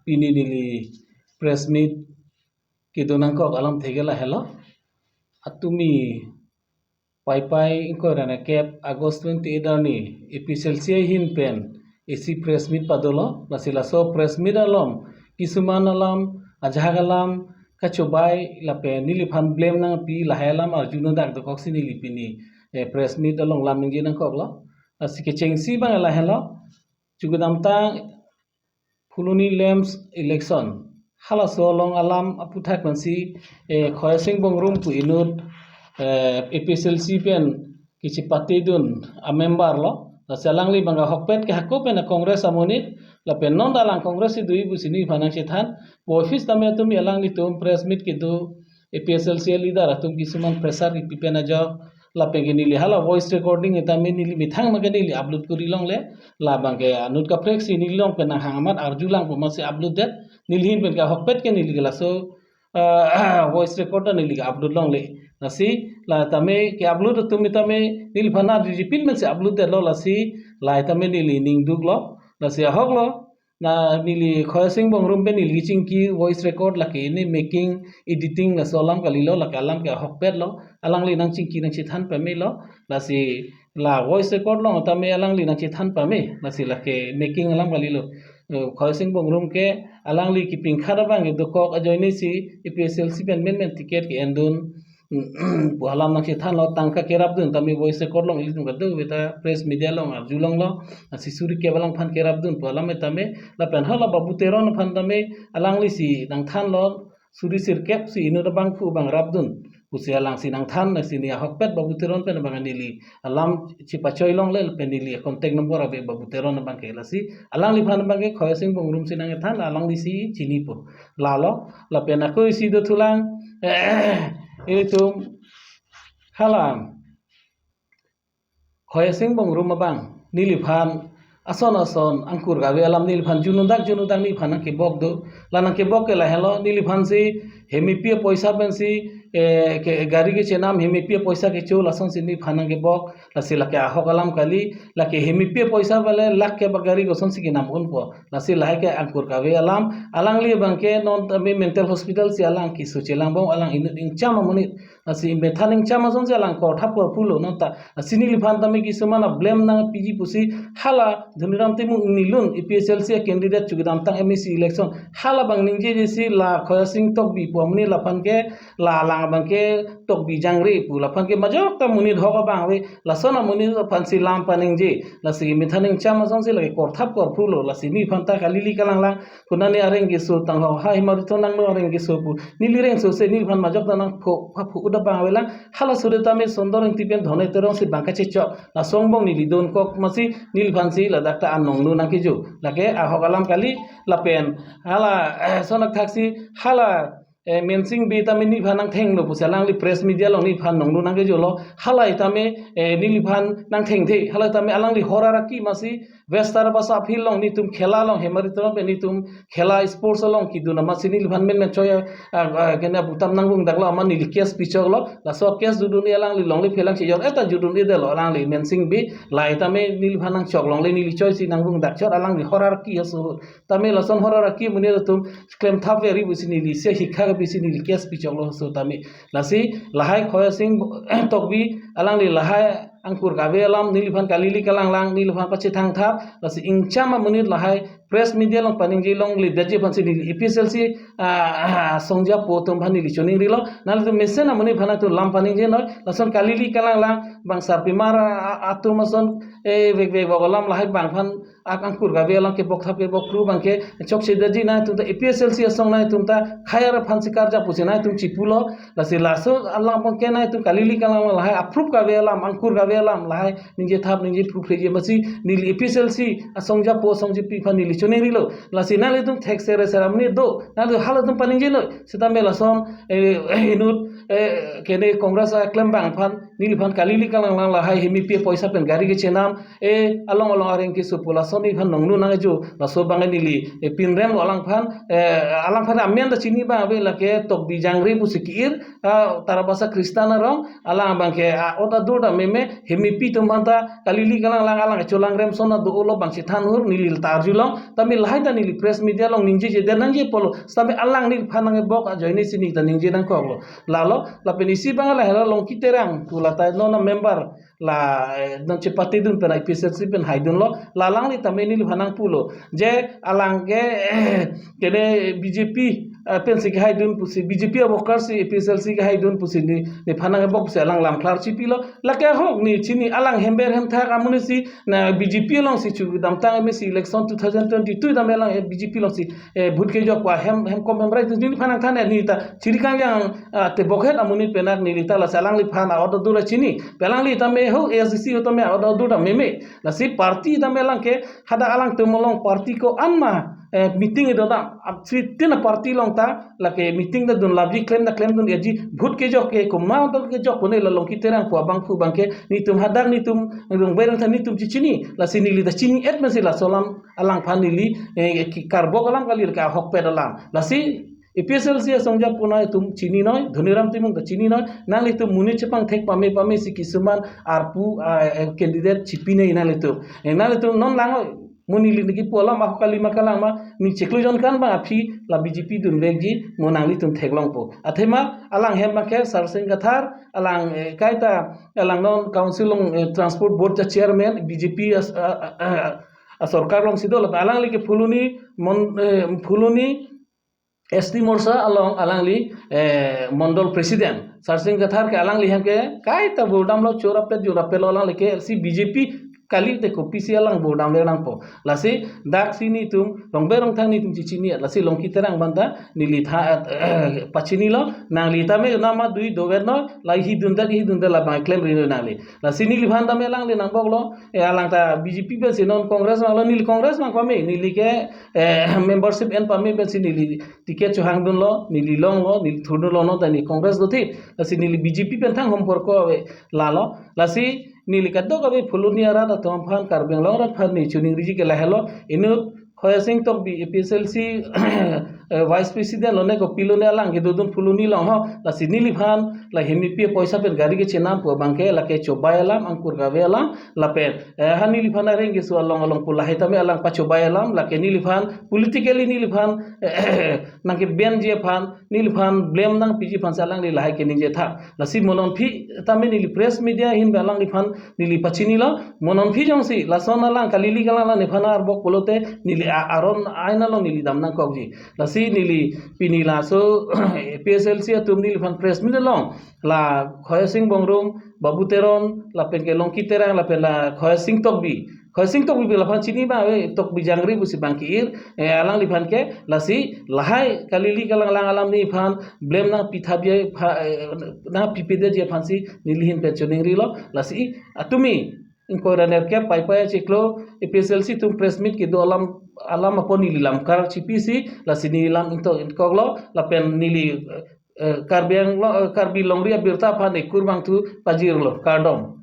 pini nili press meet kidunang ko alam thegela hello atumi pai inko rana cap August 28 ni epicelsia hin pen isi press meet padolo lasila so press meet alom kisuman alam ajagalam kacobai lape nili fan blame nang pi lahelam arjuno dak do koksi nili pini press meet along lam ngi nang koklo asike chengsi bang lahelo chugudam tang fuluni lems election hala so long alam aputhak pansi khoyasing bongrum pu inut EPSLC pen kichi pati dun a member lo la selangli bangga hokpet ke hakko pen kongres amonit la pen non dalang kongres si dui busini phanang sethan office tame tumi alangli tum press meet kitu EPSLC leader atum kisuman pressure ki pen aja la pengini li hala voice recording etami nili mithang magani li upload kuri long le la bangke anut ka flex ni long pen hangamat arjulang pemasi upload det nilhin pen ka hokpet ke nili gala so voice recorder nili upload long le nasi la tame ke upload tumi tame nil phana repeat men se upload de lo lasi la tame nili ning dug lo nasi hok lo na nili khoyasing bongrum be nili chingki voice record la ke ni making editing la solam kalilo la kalam ke hokpet lo alangli nang chingki nang chithan pame lo nasi la voice record lo tame alangli nang chithan pame nasi la ke making alam kalilo khoyasing bongrum ke alangli ki pingkhara bang do kok ajoini si EPSLC pen men ticket ke endun buhalam nang than lo tangka kerap dun tami voice record long ilis nungka du beta press media long arjulang lo sisuri ke balang phan kerap dun buhalam tame la pen hala babu teron phan tame alangli si nang than lo suri sir kep si inu bang fu bang rap dun kusi alang si nang than na sini hokpet babu teron pen bang nili alam cipa choy long le pen nili contact number abe babu teron bang ke lasi alangli phan bang ke khoyasing bongrum si nang than alangli si chini pu la lo la pen aku si do thulang itu halam khoyasing bongrum bang niliphan ason angkur gawe alam niliphan junudak ni phana ke bok do lana ke bok ke la helo niliphan si hemipia poisa ben si ke gari ke chenam hemipia poisa ke chol ason si ni phana ke bok la si la ke ahok alam kali la ke hemipia poisa bale lak ke bagari goson si ke nam un po la si la ke angkur gawe alam alangli bangke non tami mental hospital si alang ki su chelang bong alang in chama muni si methaning chama son si alang ko thapor pulo non ta sini liphan tami ki sumana blame na pg pusi hala dhuniram timu nilun EPSLC candidate chugidam tang MEC election hala bang ningje jesi la khoyasing tok bi pomni laphan ke la lang bangke tok bi jangri pu laphan ke majok ta muni dhoga bang we la sona muni phansi lam paningje la si methaning chama son si la ko thapor pulo la si ni phanta kalili kalang lang kunani areng gi so tang ho ha himaru to nang no areng gi so pu nili reng so se nil phan majok ta nang pho phu uda bang we lang hala sure ta me sondor tipen dhone terong si bangka che chok la songbong nili don kok masi nil phan si la dakta anong nu nang ki ju la ke ahogalam kali la pen hala sonak thaksi hala mensing bi tame ni phanang theng lo pusalang li press media long ni phan nong lu nang ge jolo halai tame ni li phan nang theng the halai tame alang li horara ki masi vestar basa phil long ni tum khela long hemari trom pe ni tum khela sports long ki duna masi ni li phan men choya kena butam nang bung dakla man ni li case pichok lo la so case dudun ni alang li long li phelang chi jor eta judun ni de lo alang li mensing bi lai tame ni li phanang chok long li ni li choi si nang bung dak chor alang li horara ki asu tame la son horara ki muni tum claim thap veri busi ni li se hikha bisini likias pichok lo so tami lasi lahai khoyasing tokbi alang li lahai angkur gawe alam niliphan kalili kalang lang niliphan pache thang thap lasi ingchama munir lahai press media long paning ji long li daje phansi ni EPSLC songja potom bhani li choning rilo nal tu mesena muni phana tu lam paning je noi lason kalili kalang lang bang sarpi mara atu mason vek bogolam lahai bang phan angkur gawe alam ke bok thap ke bok kru bang ke chok se daji na tu EPSLC song na tum ta khayar phansi karja pusi na tum chipulo lasi laso alang bang ke na tu kalili kalang lahai approve gawe alam angkur gawe alam lahai ninje thap ninje proof je masi nil EPSLC songja po songji pi phan nil chone rilo lasi nale tum thek sere seramni do nale hala tum paning je no sita me lason inut kene kongres klaim bang phan nili phan kalili kalang lang la hai hemi pia poisa pen gari ke chenam along along areng ke supula soni phan nongnu na jo la so bang nili pinrem alang phan amyan da chini ba be la ke tok bi jangri bu sikir tarabasa kristana rong alang bang ke oda doda meme hemi pi tum banta kalili kalang lang alang cholang rem sona do ulo bang chitan hur nili tarjulong tamil lahai da nili press media long ninje je dan nanje polo sampai alang nil phanang bok a joini sini ta ninje nang ko lalo la penisi bang la hela long kiterang tu la ta no na member la non cepati dun pen IPCC pen haidun lo lalang ni tameni li phanang pulo je alang ke kene BJP pensi ke haidun pusi BJP abokar si IPCC ke haidun pusi ni phanang bok se alang lam klar chipi lo la ke hok ni chini alang hember hem tha amuni si na BJP long si chu dam tang me si election 2022 dam elang BJP long si bhut ke jo kwa hem kom hem right ni phanang thane ni ta chirikang yang te bokhet amuni penak ni ta la salang li phana odo dura chini pelang li ta me ho ASC ho to me odo dura meme la si party ta me lang ke hada alang te molong party ko anma meeting itu dah, tina party long ta, laki meeting dah dun labji claim dun eji bhut ke jok ke kumau to ke jok pune lalong kita orang puah bangku bangke nitum hadar nitum rong berang ta nitum cicini, la sini li dah cini et masih la solam alang panili karbok alang kali ka hok pedalam, la si IPCC songjak puna itum cini noi, dhuniram timung da cini noi, nang itu muni cepang thek pame si kisuman arpu candidate cipine inal itu non lango muni lagi pola mak kali makalang ma ni ceklujon kan ba api la BJP dun begji monang li tum theklong po athema alang hem maker sarsing gathar alang kaita alang non council long transport board cha chairman BJP sarkar long sidol alang li ke fuluni ST Morsa along alangli Mondol President sarsing gathar ke alangli hem ke kaita bodam lo chorapet jorapel alang leke si BJP kali te kopi si alang bodam le nang po lasi dak sini tum long berong thang ni tum cicini lasi long kiterang banda nili tha pachini lo nang li tame nama dui doverno lai hi dunda la ba claim rino nali lasi nili bhanda me alang le nang boglo alang ta BJP be sinon congress ma lo nili congress ma pame nili ke membership en pame be si nili tiket chohang dun lo nili long lo nili thudun lo no ta ni congress do thi lasi nili BJP pen thang homporko lalo lasi nili kaddo kabe fuluni ara da tomfan karbeng long rat phan ni chuning riji ke lahelo inu khoyasing tok bi PSLC vice president lone ko pilone alang ge dodun fuluni long ho la sinili phan la hemi pe poisa pen gari ke chenam po bangke la ke chobayalam angkur gawe alam la pen hanili phan areng ge su along along pula hetame alang pa chobayalam la ke nili phan politically nili phan nang ke ben je phan nili phan blame nang piji phan salang li lahai ke nije tha la si monon phi tame nili press media hin balang li phan nili pachini lo monon phi jong si la son alang kalili kala ne phana ar bok polote nili aron aina lo nili damna kokji la si nili pinila so PSLC tum nili phan press media long la khoyasing bongrum babu teron la pen ke long kiterang la pen la khoyasing tok bi la phan chini ba tok bi jangri bu si bangkir alang li phan ke la si lahai kalili kalang lang alam ni phan blame na pithabye na pipede je phan si nili hin pe choning ri lo la si atumi inko raner ke pai chiklo PSLC tum press meet ke do alam apa nili lam kar CPC la sini lam into koglo la pen nili karbi longria birta phan ekur bang tu pajir lo kardom